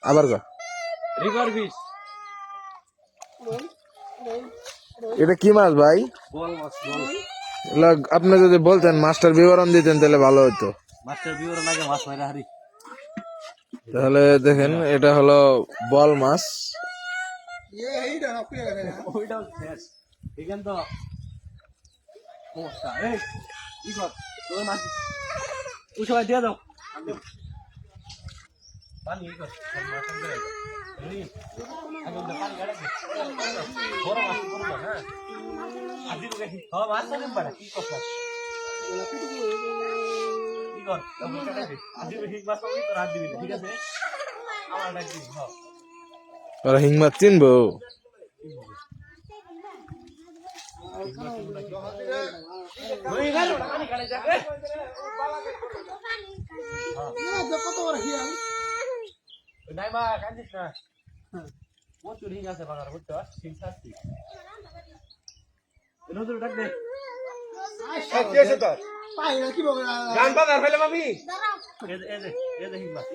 আবার ক river fish এটা কি মাছ ভাই? বল মাছ বল আপনি যদি বলতেন মাছটার বিবরণ দিতেন তাহলে ভালো হতো। মাছের বিবরণ আগে মাছ মাইরা হারি তাহলে দেখেন এটা হলো বল মাছ। ওইটাও শেষ এখান তো সমস্যা এই কি কর তোর মাছ ওই সবাই দিয়ে দাও পানি কর মাছ আনবে আগে ওটা পানি গাড়া বড় মাছ বড় না হ্যাঁ আদি তো দেখি হ্যাঁ মাছ তো নিবা কি কথা কি কর ওটা দে আদি বেশি মাছ পাবি তো রাত দিবি ঠিক আছে আমার ডাক দিবি হ্যাঁ ওরা হিং মাছ চিনবো? ওই গেল পানি গাড়া যাবে নাই মা কাঁদিস না প্রচুর হিং আছে বাগার বুঝছো হিং শাস্তি নতুন ডাক দে কি আছে তোর গান বাজার ফেলে মামি এদে হিং মাছ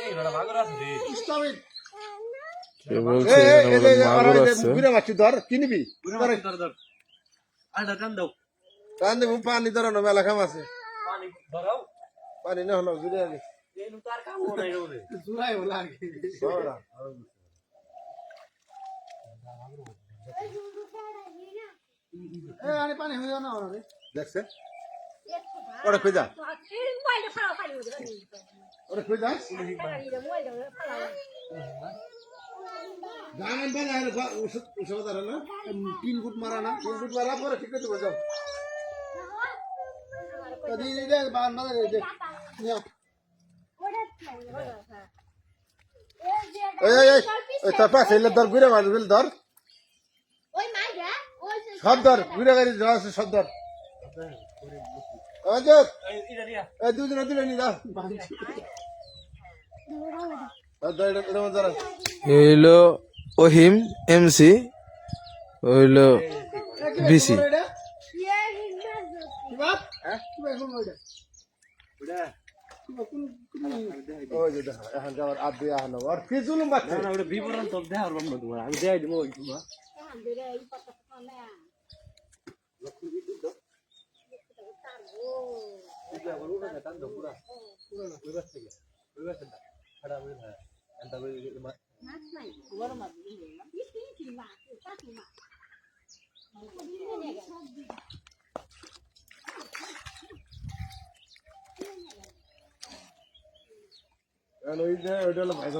এই বড় বাগর আছে রে কে বলছে এখানে বলে মাগুর আছে? বুড়া মাছ ধর কিনবি ধর আন্ডা টান দাও টান দেবো পানি ধরানো মেলা খাম আছে পানি ধরাও পানি না হলো জুড়ে আগে এই নু তার কাম নাই রে দেখছে ওরা কই যা ওরা কই যা গান বাজার উৎসব ধরে না 3 ফুট মারা না 3 ফুট মারা পরে ঠিক আছে যাও কদি দে বান মারা দে এই তার পাশে এলে ধর ঘুরে মাছ বিল ধর সব ধর ঘুরে গাড়ি যাওয়া আছে সব ধর এই দুজন দিলে নি দাও হইলো ওহিম এমসি হইলো বিসি। বিবরণ তো দেওয়ার তোমার আমি দেয় দিব ওই যে ওইটা হলো ভাই